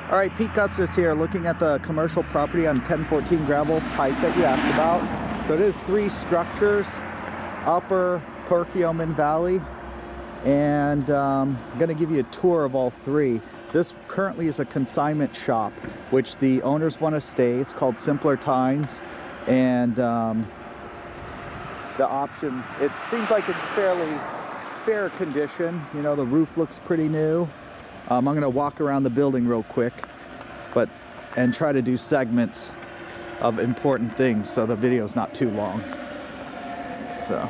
All right, Pete Gustis here, looking at the commercial property on 1014 Gravel Pike that you asked about. So it is 3 structures, Upper Perkiomen Valley, and I'm going to give you a tour of all 3. This currently is a consignment shop, which the owners want to stay. It's called Simpler Times, and the option, it seems like it's fairly fair condition. You know, the roof looks pretty new. I'm going to walk around the building real quick, and try to do segments of important things so the video's not too long. So,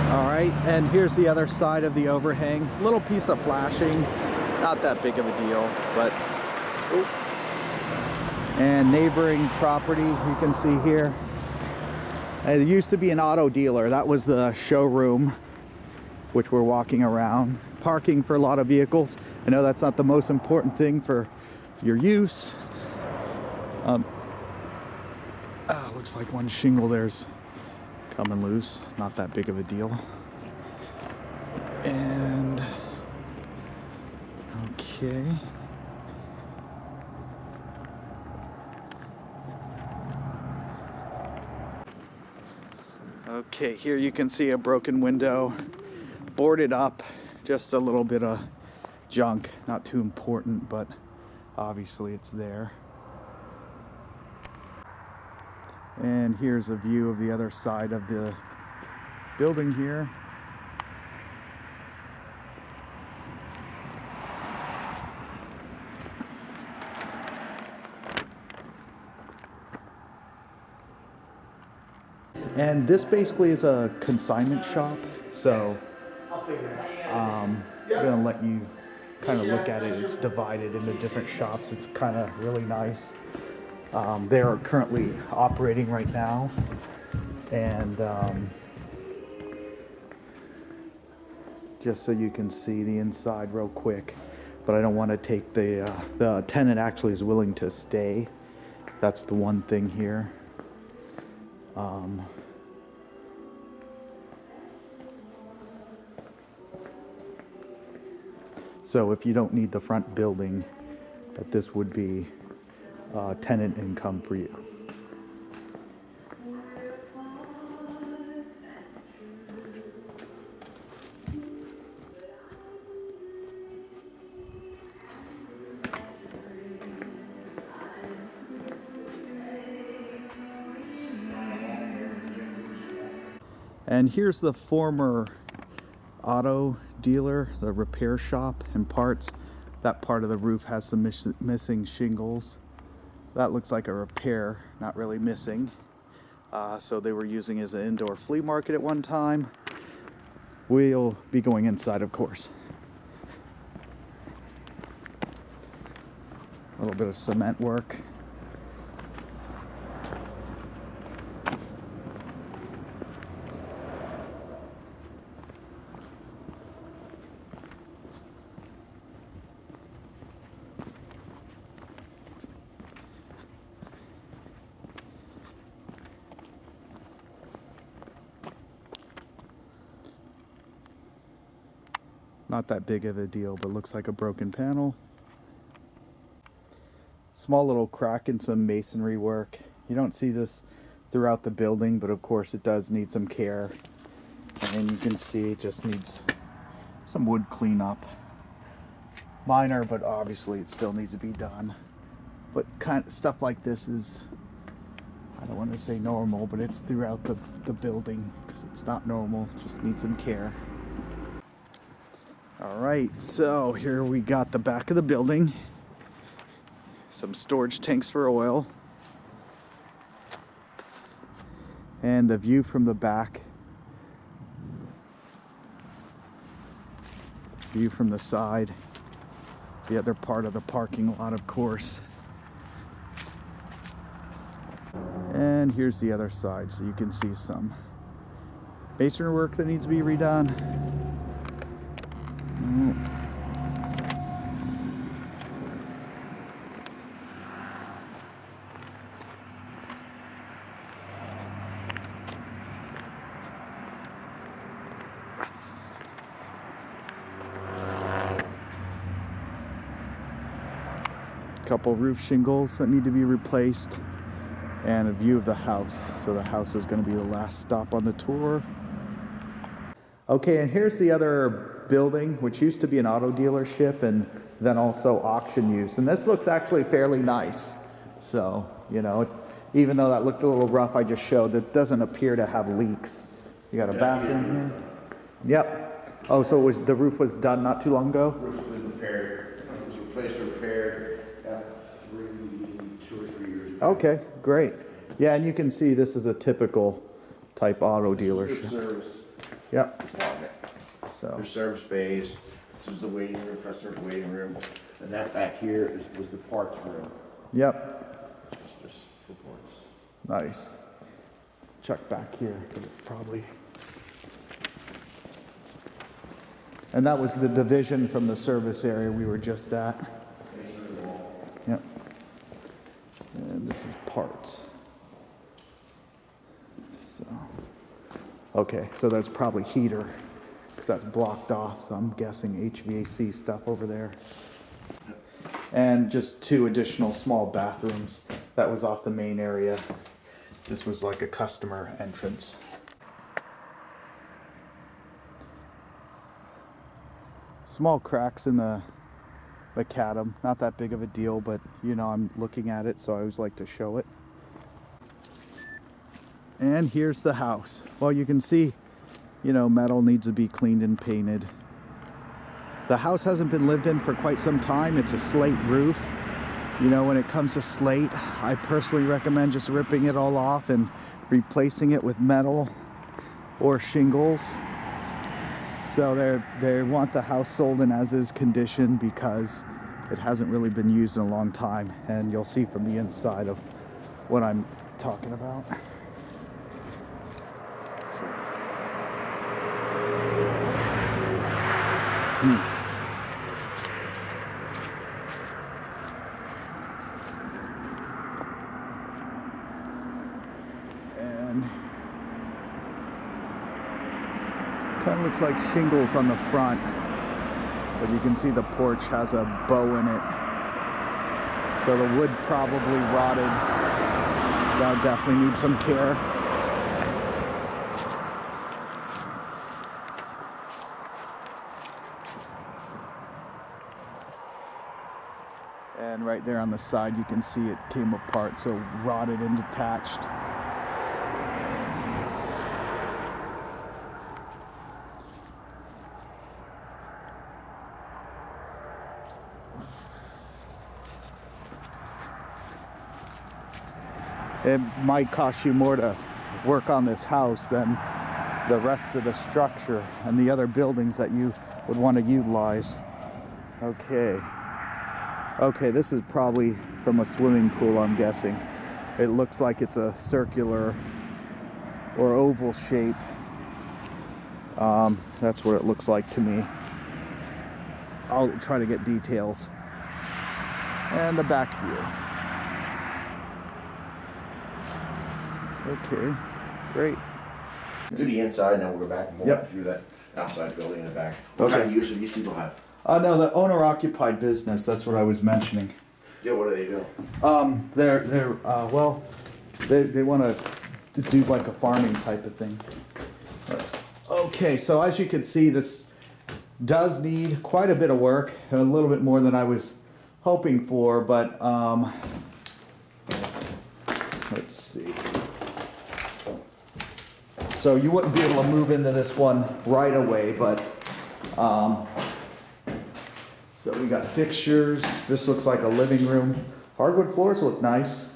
all right, and here's the other side of the overhang. Little piece of flashing, not that big of a deal, but and neighboring property you can see here. It used to be an auto dealer. That was the showroom, which we're walking around. Parking for a lot of vehicles. I know that's not the most important thing for your use. Looks like one shingle there's coming loose. Not that big of a deal. And okay. Okay, here you can see a broken window, boarded up, just a little bit of junk, not too important, but obviously it's there. And here's a view of the other side of the building here. And this basically is a consignment shop, so I'm gonna let you kind of look at it. It's divided into different shops. It's kind of really nice. They are currently operating right now, and just so you can see the inside real quick, but I don't want to take the tenant actually is willing to stay. That's the one thing here. So if you don't need the front building, that this would be tenant income for you. And here's the former auto dealer, the repair shop and parts. That part of the roof has some missing shingles. That looks like a repair, not really missing. So they were using it as an indoor flea market at one time. We'll be going inside, of course. A little bit of cement work. Not that big of a deal, but looks like a broken panel. Small little crack in some masonry work. You don't see this throughout the building, but of course it does need some care. And you can see it just needs some wood cleanup. Minor, but obviously it still needs to be done. But kind of stuff like this is, I don't want to say normal, but it's throughout the building, because it's not normal, just needs some care. All right, so here we got the back of the building. Some storage tanks for oil. And the view from the back. View from the side. The other part of the parking lot, of course. And here's the other side, so you can see some masonry work that needs to be redone. Couple roof shingles that need to be replaced, and a view of the house. So the house is going to be the last stop on the tour. Okay, and here's the other building, which used to be an auto dealership and then also auction use. And this looks actually fairly nice. So, you know, even though that looked a little rough, I just showed, it doesn't appear to have leaks. You got a bathroom here? Yep. Oh, so the roof was done not too long ago? The roof was repaired. It was replaced or repaired about 2 or 3 years ago. Okay, great. Yeah, and you can see this is a typical type auto dealership. Service. Yep. Department. So. There's service bays. This is the waiting room, customer's waiting room. And that back here was the parts room. Yep. It's just for parts. Nice. Check back here, probably. And that was the division from the service area we were just at. Yep. And this is parts. So, okay, so that's probably heater, because that's blocked off, so I'm guessing HVAC stuff over there. And just 2 additional small bathrooms. That was off the main area. This was like a customer entrance. Small cracks in the macadam, not that big of a deal, but you know, I'm looking at it, so I always like to show it. And here's the house. Well, you can see, you know, metal needs to be cleaned and painted. The house hasn't been lived in for quite some time. It's a slate roof. You know, when it comes to slate, I personally recommend just ripping it all off and replacing it with metal or shingles. So they want the house sold in as-is condition because it hasn't really been used in a long time. And you'll see from the inside of what I'm talking about. So. And kind of looks like shingles on the front, but you can see the porch has a bow in it. So the wood probably rotted. That definitely needs some care. And right there on the side, you can see it came apart, so rotted and detached. It might cost you more to work on this house than the rest of the structure and the other buildings that you would want to utilize. Okay. Okay, this is probably from a swimming pool, I'm guessing. It looks like it's a circular or oval shape. That's what it looks like to me. I'll try to get details. And the back view. Okay, great. Do the inside, and then we'll go back and walk through that outside building in the back. What kind of use do these people have? No, the owner-occupied business. That's what I was mentioning. Yeah, what do they do? They want to do like a farming type of thing. Okay, so as you can see, this does need quite a bit of work, a little bit more than I was hoping for, but let's see. So you wouldn't be able to move into this one right away, but so we got fixtures. This looks like a living room. Hardwood floors look nice.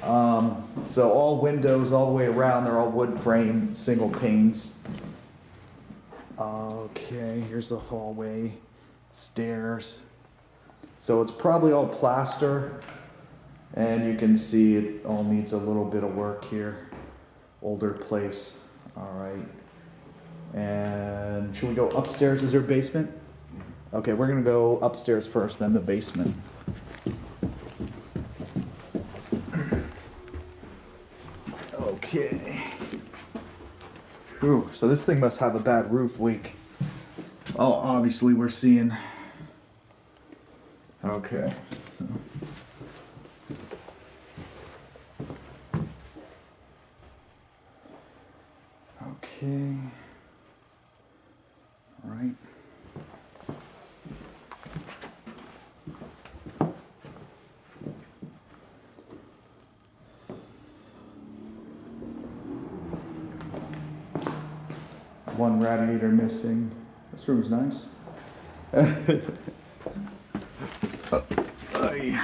So all windows all the way around, they're all wood frame, single panes. Okay, here's the hallway, stairs. So it's probably all plaster, and you can see it all needs a little bit of work here. Older place. All right. And should we go upstairs? Is there a basement? Okay, we're gonna go upstairs first, then the basement. Okay. Whew, so this thing must have a bad roof leak. Oh, obviously we're seeing. Okay. Okay. All right. One radiator missing. This room's nice. Aye.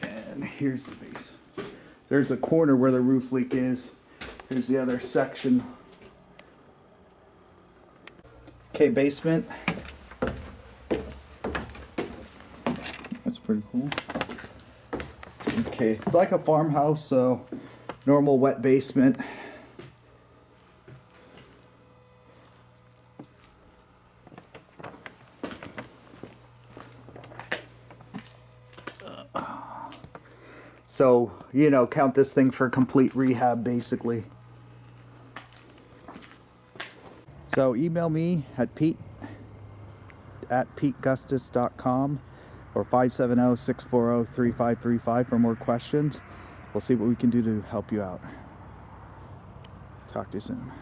And here's the base. There's a corner where the roof leak is. Here's the other section. Okay, basement. That's pretty cool. Okay, it's like a farmhouse, so normal wet basement. So, you know, count this thing for complete rehab, basically. So email me at pete@PeteGustis.com or 570-640-3535 for more questions. We'll see what we can do to help you out. Talk to you soon.